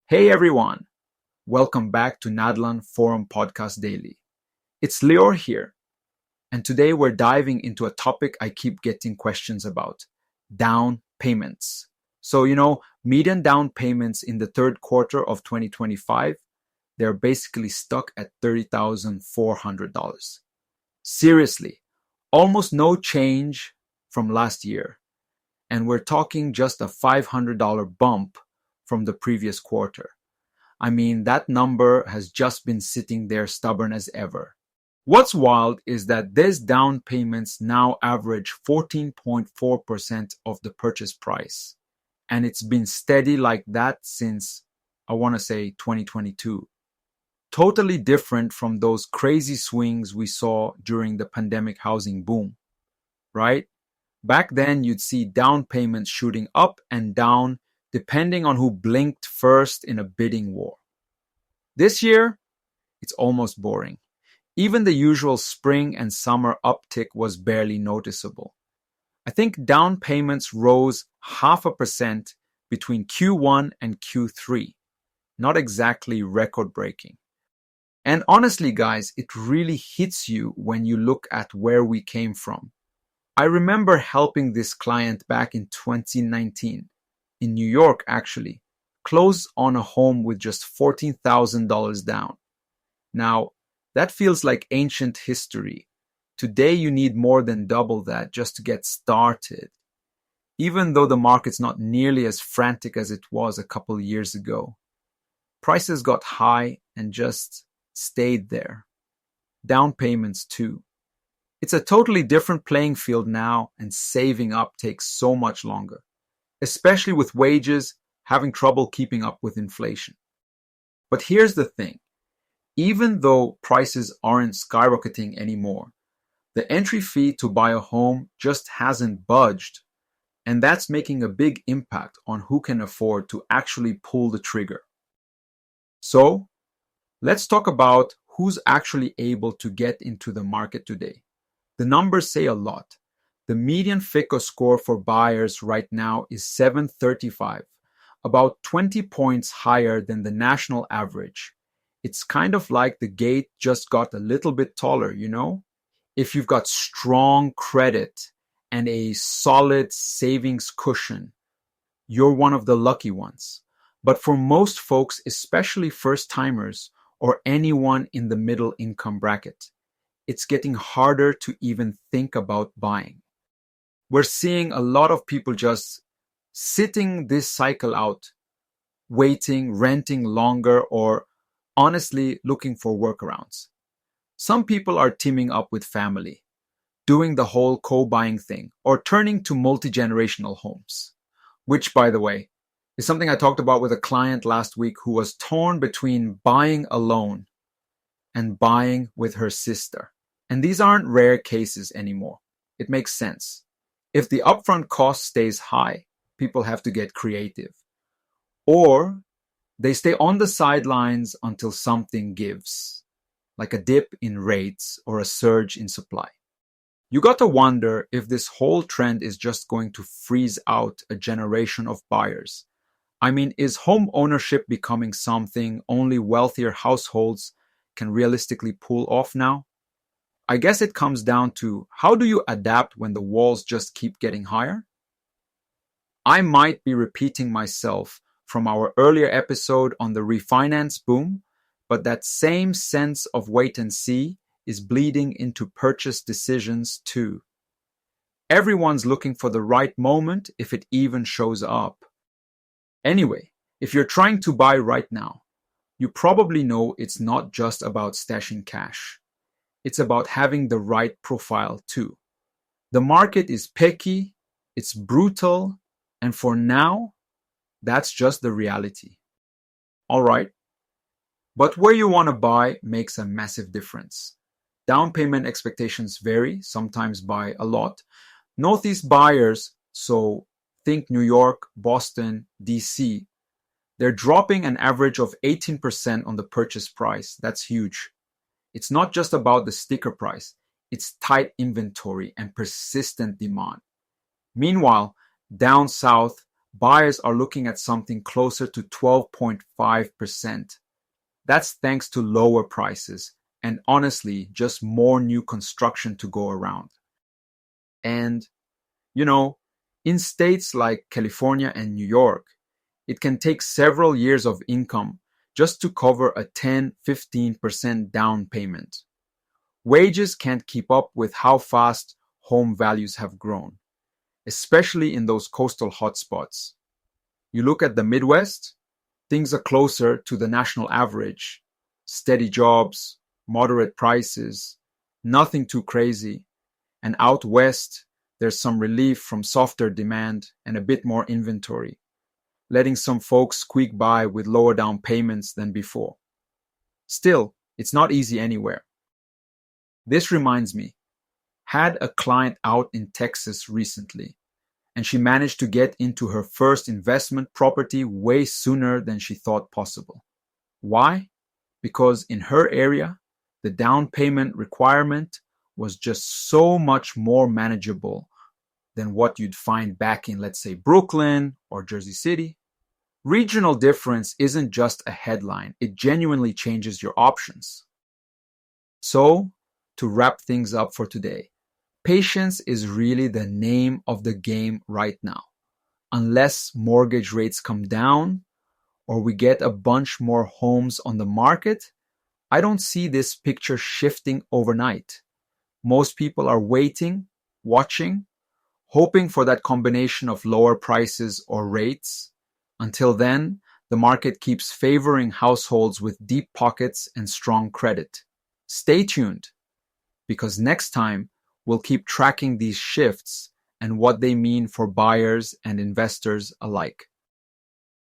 Hey everyone, welcome back to Nadlan Forum Podcast Daily. It's Lior here, and today we're diving into a topic I keep getting questions about: down payments. Median down payments in the third quarter of 2025, they're basically stuck at $30,400. Seriously, almost no change from last year, and we're talking just a $500 bump from the previous quarter. I mean, that number has just been sitting there stubborn as ever. What's wild is that these down payments now average 14.4% of the purchase price. And it's been steady like that since, I want to say, 2022. Totally different from those crazy swings we saw during the pandemic housing boom, right? Back then, you'd see down payments shooting up and down depending on who blinked first in a bidding war. This year, it's almost boring. Even the usual spring and summer uptick was barely noticeable. I think down payments rose 0.5% between Q1 and Q3. Not exactly record-breaking. And honestly, guys, it really hits you when you look at where we came from. I remember helping this client back in 2019. In New York, actually, close on a home with just $14,000 down. Now, that feels like ancient history. Today, you need more than double that just to get started, even though the market's not nearly as frantic as it was a couple years ago. Prices got high and just stayed there. Down payments, too. It's a totally different playing field now, and saving up takes so much longer, especially with wages having trouble keeping up with inflation. But here's the thing. Even though prices aren't skyrocketing anymore, the entry fee to buy a home just hasn't budged, and that's making a big impact on who can afford to actually pull the trigger. So, let's talk about who's actually able to get into the market today. The numbers say a lot. The median FICO score for buyers right now is 735, about 20 points higher than the national average. It's kind of like the gate just got a little bit taller, you know? If you've got strong credit and a solid savings cushion, you're one of the lucky ones. But for most folks, especially first-timers or anyone in the middle income bracket, it's getting harder to even think about buying. We're seeing a lot of people just sitting this cycle out, waiting, renting longer, or honestly looking for workarounds. Some people are teaming up with family, doing the whole co-buying thing, or turning to multi-generational homes, which, by the way, is something I talked about with a client last week who was torn between buying alone and buying with her sister. And these aren't rare cases anymore. It makes sense. If the upfront cost stays high, people have to get creative. Or they stay on the sidelines until something gives, like a dip in rates or a surge in supply. You got to wonder if this whole trend is just going to freeze out a generation of buyers. I mean, is home ownership becoming something only wealthier households can realistically pull off now? I guess it comes down to, how do you adapt when the walls just keep getting higher? I might be repeating myself from our earlier episode on the refinance boom, but that same sense of wait and see is bleeding into purchase decisions too. Everyone's looking for the right moment if it even shows up. Anyway, if you're trying to buy right now, you probably know it's not just about stashing cash. It's about having the right profile too. The market is picky, it's brutal, and for now, that's just the reality. All right. But where you want to buy makes a massive difference. Down payment expectations vary, sometimes by a lot. Northeast buyers, so think New York, Boston, DC, they're dropping an average of 18% on the purchase price. That's huge. It's not just about the sticker price. It's tight inventory and persistent demand. Meanwhile, down south, buyers are looking at something closer to 12.5%. That's thanks to lower prices and honestly, just more new construction to go around. And, you know, in states like California and New York, it can take several years of income just to cover a 10-15% down payment. Wages can't keep up with how fast home values have grown, especially in those coastal hotspots. You look at the Midwest, things are closer to the national average. Steady jobs, moderate prices, nothing too crazy. And out west, there's some relief from softer demand and a bit more inventory, letting some folks squeak by with lower down payments than before. Still, it's not easy anywhere. This reminds me, had a client out in Texas recently, and she managed to get into her first investment property way sooner than she thought possible. Why? Because in her area, the down payment requirement was just so much more manageable than what you'd find back in, let's say, Brooklyn or Jersey City. Regional difference isn't just a headline, it genuinely changes your options. So, to wrap things up for today, patience is really the name of the game right now. Unless mortgage rates come down or we get a bunch more homes on the market, I don't see this picture shifting overnight. Most people are waiting, watching, hoping for that combination of lower prices or rates. Until then, the market keeps favoring households with deep pockets and strong credit. Stay tuned, because next time we'll keep tracking these shifts and what they mean for buyers and investors alike.